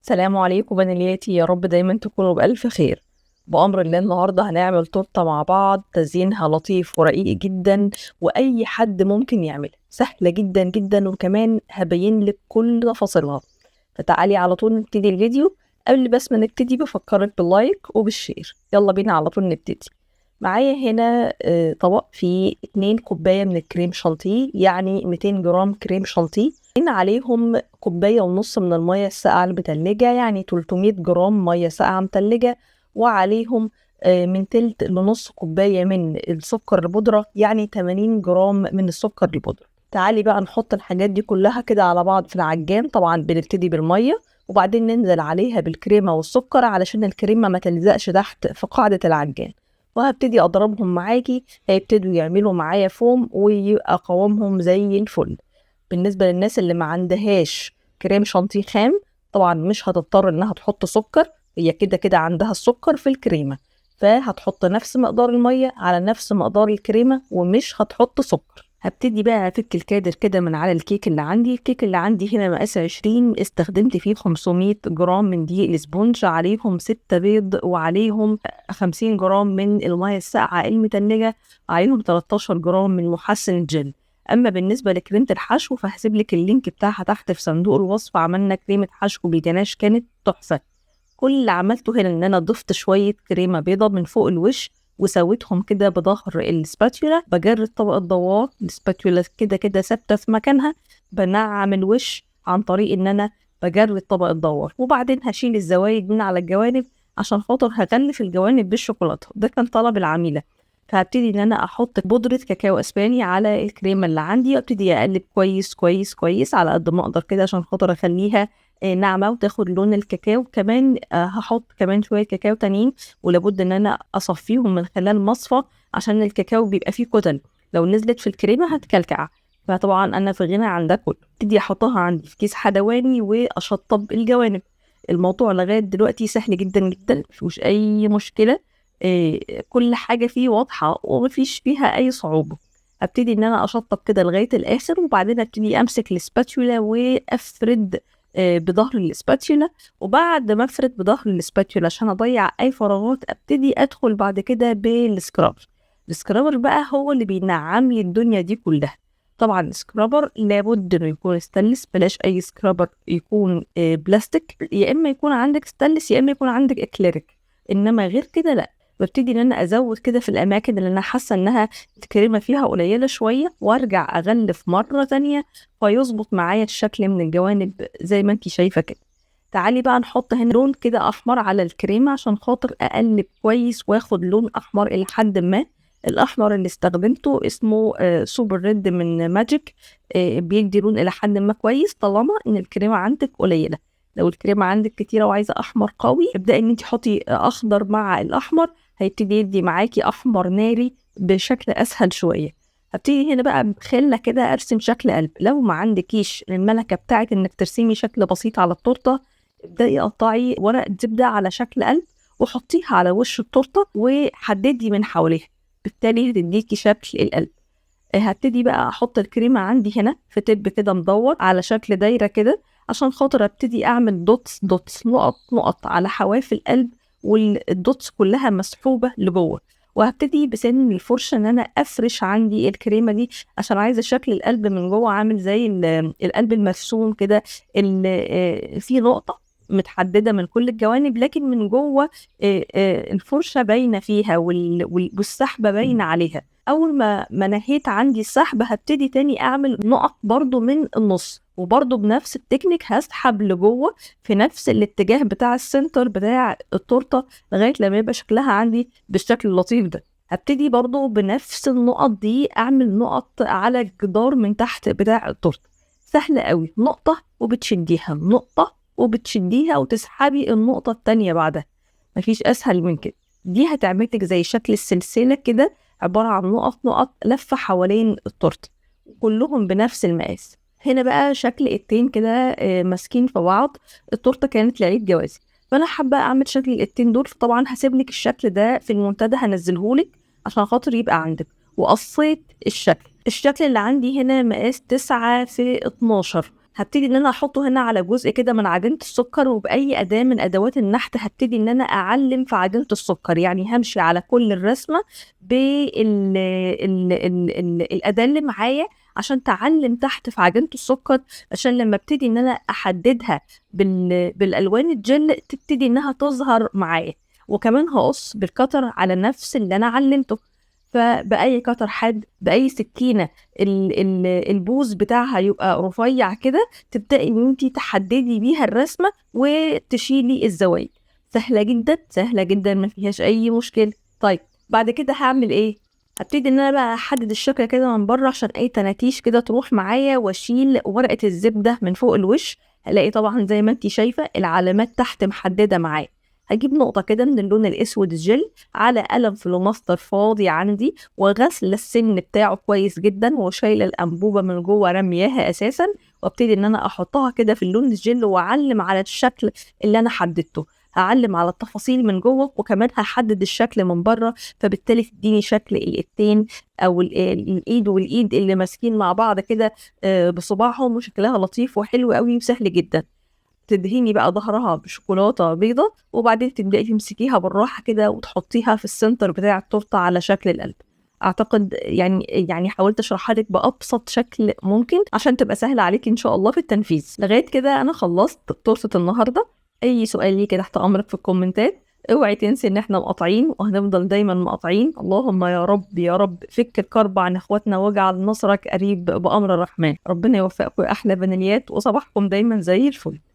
السلام عليكم بنياتي، يا رب دايما تكونوا بألف خير. بأمر الله النهاردة هنعمل تورتة مع بعض، تزيينها لطيف ورقيق جدا وأي حد ممكن يعملها، سهلة جدا جدا، وكمان هبين لك كل تفاصيلها. فتعالي على طول نبتدي الفيديو. قبل بس ما نبتدي بفكرك باللايك وبالشير. يلا بينا على طول نبتدي. معايا هنا طبق فيه 2 كوباية من الكريم شانتيه، يعني 200 جرام كريم شانتيه. عليهم 1.5 كوباية من المية الساقعة المتلجة، يعني 300 جرام مية ساقعة متلجة. وعليهم من تلت لنص كوباية من السكر البودرة، يعني 80 جرام من السكر البودرة. تعالي بقى نحط الحاجات دي كلها كده على بعض في العجان. طبعا بنبتدي بالمية وبعدين ننزل عليها بالكريمة والسكر علشان الكريمة ما تلزقش تحت في قاعدة العجان. وهبتدي اضربهم معاكي، هيبتدوا يعملوا معايا فوم ويبقى قوامهم زي الفل. بالنسبة للناس اللي ما عندهاش كريم شانتيه خام، طبعا مش هتضطر انها تحط سكر، هي كده كده عندها السكر في الكريمة، فهتحط نفس مقدار المية على نفس مقدار الكريمة ومش هتحط سكر. هبتدي بقى افك الكادر كده من على الكيك اللي عندي. الكيك اللي عندي هنا مقاس 20، استخدمت فيه 500 جرام من دقيق الاسبونج، عليهم 6 بيض، وعليهم 50 جرام من المية الساقعة المتلجة، عليهم 13 جرام من محسن الجل. اما بالنسبه لكريمه الحشو فهسيب لك اللينك بتاعها تحت في صندوق الوصف. عملنا كريمه حشو بالجناش كانت تحفه. كل اللي عملته هنا ان انا ضفت شويه كريمه بيضه من فوق الوش وسويتهم كده بظهر السباتولا، بجرد طبق الدوار. السباتولا كده كده ثابته في مكانها، بنعم الوش عن طريق ان انا بجرد طبق الدوار، وبعدين هشيل الزوايد من على الجوانب عشان خاطر هغلف الجوانب بالشوكولاته. ده كان طلب العميله. فهبتدي ان انا احط بودرة كاكاو اسباني على الكريمة اللي عندي، وابتدي اقلب كويس كويس كويس على قد ما اقدر كده عشان خاطر اخليها ناعمة وتاخد لون الكاكاو. كمان هحط كمان شوية كاكاو تانيين، ولابد ان انا اصفيهم من خلال مصفى عشان الكاكاو بيبقى فيه كتل، لو نزلت في الكريمة هتكلكع. فطبعا انا في غنى عن ده كله. ابتدي احطها عندي في كيس حدواني واشطب الجوانب. الموضوع لغاية دلوقتي سهل جدا جدا، مفيهوش اي مشكلة. كل حاجة فيه واضحة ومفيش فيها أي صعوبة. ابتدي ان انا اشطب كده لغاية الاخر، وبعدين ابتدي امسك السباتولا وافرد بظهر السباتولا. وبعد ما افرد بظهر السباتولا عشان اضيع اي فراغات، ابتدي ادخل بعد كده بالسكرابر. السكرابر بقى هو اللي بينعم لي الدنيا دي كلها. طبعا السكرابر لابد انه يكون ستانلس، بلاش اي سكرابر يكون بلاستيك، يا اما يكون عندك ستانلس يا اما يكون عندك اكليريك، انما غير كده لا. ببتدي ان انا ازود كده في الاماكن اللي انا حاسه انها الكريمه فيها قليله شويه، وارجع اغلف مره تانية فيظبط معايا الشكل من الجوانب زي ما انتي شايفه كده. تعالي بقى نحط هنا لون كده احمر على الكريمه عشان خاطر اقلب كويس واخد لون احمر الى حد ما. الاحمر اللي استخدمته اسمه سوبر ريد من ماجيك. بيدي لون الى حد ما كويس طالما ان الكريمه عندك قليله. لو الكريمه عندك كتيره وعايزه احمر قوي، ابدأي ان انت حطي اخضر مع الاحمر، هيبتدي يدي معاكي احمر ناري بشكل اسهل شويه. هبتدي هنا بقى بخله كده ارسم شكل قلب. لو ما عندكيش الملكه بتاعت انك ترسمي شكل بسيط على التورته، ابدأي قطعي ورقه زبده على شكل قلب وحطيها على وش التورته وحددي من حواليها، بالتالي هتديكي شكل القلب. هبتدي بقى احط الكريمه عندي هنا في تب كده مدور على شكل دايره كده، عشان خاطر ابتدي اعمل دوتس دوتس نقط نقط على حواف القلب، والدوتس كلها مسحوبه لجوه. وهبتدي بسن الفرشه ان انا افرش عندي الكريمه دي عشان عايزه شكل القلب من جوه عامل زي القلب المرسوم كده، اللي فيه نقطه متحدده من كل الجوانب، لكن من جوه الفرشه باينه فيها والسحبه باينه عليها. اول ما نهيت عندي السحب، هبتدي تاني اعمل نقط برضو من النص، وبرضو بنفس التكنيك هسحب لجوه في نفس الاتجاه بتاع السنتر بتاع التورته لغايه لما يبقى شكلها عندي بالشكل اللطيف ده. هبتدي برضو بنفس النقط دي اعمل نقط على الجدار من تحت بتاع التورته. سهله قوي، نقطه وبتشديها، نقطه وبتشديها وتسحبي النقطه التانية بعدها، مفيش اسهل من كده. دي هتعملك زي شكل السلسله كده، عبارة عن نقط نقط لفة حوالين التورته كلهم بنفس المقاس. هنا بقى شكل التين كده ماسكين في بعض. التورته كانت لعيد جوازي، فانا حابه اعمل شكل التين دول، فطبعا هسيبلك الشكل ده في المنتدى هنزلهولك عشان خاطر يبقى عندك. وقصيت الشكل اللي عندي هنا مقاس 9 في 12. هبتدي ان انا احطه هنا على جزء كده من عجينة السكر، وبأي أداة من أدوات النحت هبتدي ان انا اعلم في عجينة السكر. يعني همشي على كل الرسمة الأداة اللي معايا عشان تعلم تحت في عجينة السكر، عشان لما ابتدي ان انا احددها بالالوان الجل تبتدي انها تظهر معايا. وكمان هقص بالقطر على نفس اللي انا علمته، فبأي قطر حاد، بأي سكينة البوز بتاعها يبقى رفيع كده، تبدأي ان انتي تحددي بيها الرسمة وتشيلي الزوايد. سهلة جدا سهلة جدا، ما فيهاش اي مشكلة. طيب بعد كده هعمل ايه؟ هبتدي ان انا بقى احدد الشكل كده من بره عشان اي تناتيش كده تروح معايا، واشيل ورقة الزبدة من فوق الوش. هلاقي طبعا زي ما انتي شايفة العلامات تحت محددة معايا. هجيب نقطة كده من اللون الاسود الجل على قلم فلوماستر فاضي عندي، وغسل السن بتاعه كويس جدا، وشايله الانبوبة من جوه رمياها اساسا، وابتدي ان انا احطها كده في اللون الجل واعلم على الشكل اللي انا حددته. هعلم على التفاصيل من جوه، وكمان هحدد الشكل من بره، فبالتالي تديني شكل الايدتين او الايد والايد اللي ماسكين مع بعض كده بصباعهم، وشكلها لطيف وحلو قوي وسهل جدا. تدهيني بقى ظهرها بشوكولاتة بيضة، وبعدين تبدأي تمسكيها بالراحة كده وتحطيها في السنتر بتاع التورتة على شكل القلب. اعتقد يعني حاولت اشرحها لك بابسط شكل ممكن عشان تبقى سهله عليكي ان شاء الله في التنفيذ. لغايه كده انا خلصت تورته النهارده. اي سؤال ليكي تحت امرك في الكومنتات. اوعي تنسي ان احنا مقاطعين وهنفضل دايما مقاطعين. اللهم يا رب يا رب فك الكرب عن اخواتنا واجعل نصرك قريب بامر الرحمن. ربنا يوفقكم يا احلى بنيات، وصباحكم دايما زي الفل.